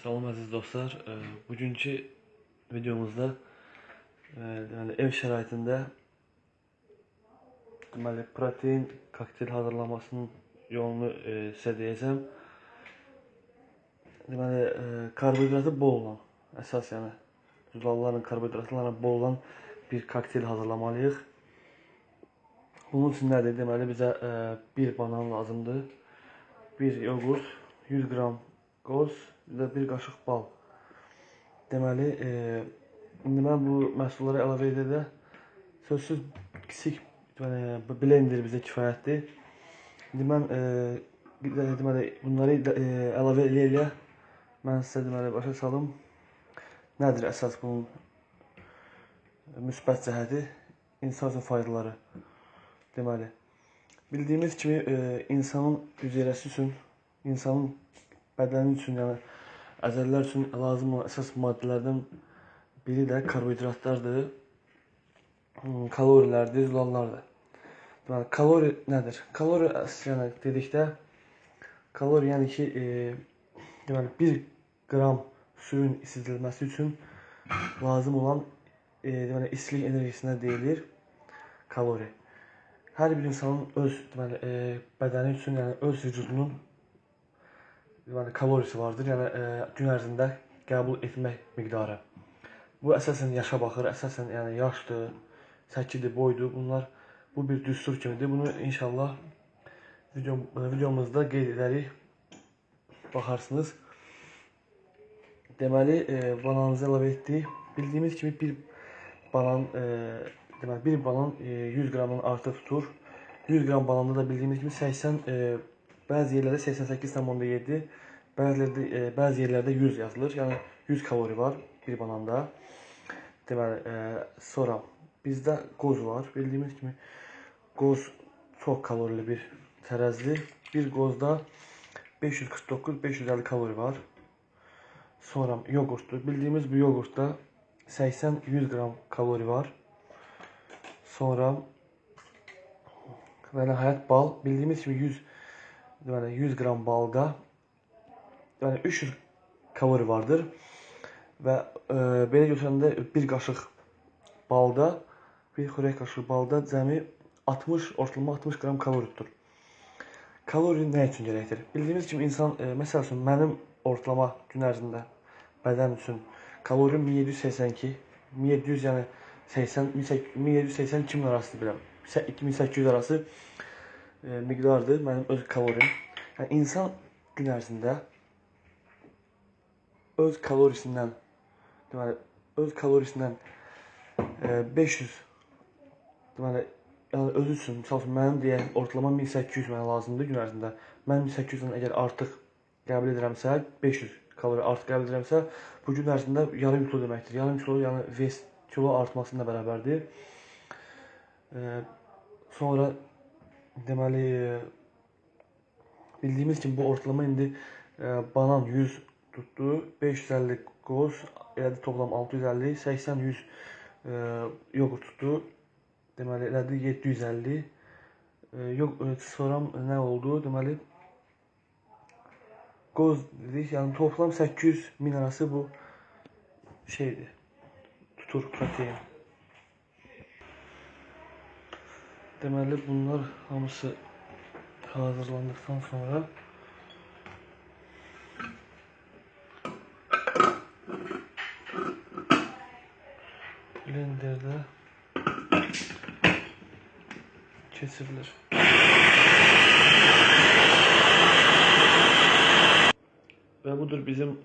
Salam əziz dostlar. Bugünkü videomuzda ev şəraitində protein kokteyl hazırlamasının yolunu sizə deyəcəm. Karbohidratı bol olan, əsas zülalların karbohidratlarla bol olan bir kokteyl hazırlamalıyıq. Bunun üçün nədir? Deməli bizə bir banan lazımdır, bir yoğurt, 100 qram qoz və bir qaşıq bal. Deməli, indi mən bu məhsulları əlavə edəndə sözsüz kiçik blender bizə kifayətdir. İndi mən bunları əlavə eləyə mən sizə başa salım. Nədir əsas bunun müsbət cəhəti, insan üçün faydaları? Deməli, bildiyimiz kimi insanın hüceyrəsi üçün, insanın bədəni üçün, yəni əzəllər üçün lazım olan əsas maddələrdən biri də karbohidratlardır, kalorilərdir, zülallardır. Deməli, kalori nədir? Kalori dedikdə, kalori yəni ki, 1 qram suyun isidilməsi üçün lazım olan istilik enerjisinə deyilir kalori. Hər bir insanın öz bədəni üçün, yəni öz vücudunun kalorisi vardır, yəni gün ərzində qəbul etmək miqdarı. Bu əsasən yaşa baxır, əsasən yəni yaşdır, səkidir, boydur, bunlar bu bir düstur kimidir. Bunu inşallah videomuzda qeyd edərik, baxarsınız. Deməli, bananımızı əlavə etdik. Bildiyimiz kimi bir banan 100 qramdan artıq tutur. 100 qram bananda da bildiyimiz kimi bəzi yerlərdə 88,7, bəzi yerlərdə 100 yazılır. Yəni 100 kalori var bir bananda. Deməli, sonra bizdə qoz var. Bildiyimiz kimi qoz çox kalorili bir tərəzidir. Bir qozda 549-550 kalori var. Sonra yoğurtdur. Bildiyimiz bu yoğurtda 80-100 qram kalori var. Sonra və nəhayət bal. Bildiyimiz kimi 100 qram balda 300 kalori vardır. Və belə götürəndə bir qaşıq balda, bir xörək qaşığı balda cəmi ortalama 60 qram kalori tutur. Kalori nə üçün gərəkdir? Bildiyimiz kimi insan, məsəl üçün mənim ortalama gün ərzində bədən üçün kalorim 1782, 1700 yəni 1780-2000 arası biləm. 2800 arası miqdardır mənim öz kalorim. Yəni insan gün ərzində öz kalorisindən 500 özü üçün, misal üçün mənim deyək ortalama 1800 mənə lazımdır gün ərzində. Mən 1800-dən əgər artıq qəbul edirəmsə, 500 kalori artıq qəbul edirəmsə, bu gün ərzində yarım kilo deməkdir. Yarım kilo yəni kilo artmasına bərabərdir. Sonra deməli bildiyimiz kimi bu ortalama indi banan 100 tutdu, 550 qoz, elədi toplam 650, 80-100 yoğurt tutdu. Deməli elədi 750. Sonra nə oldu? Deməli qoz dedik, yəni toplam 800-1000 arası bu şeydir, tutur protein. Deməli bunlar hamısı hazırlandıqdan sonra blenderdə keçirilir. Və budur bizim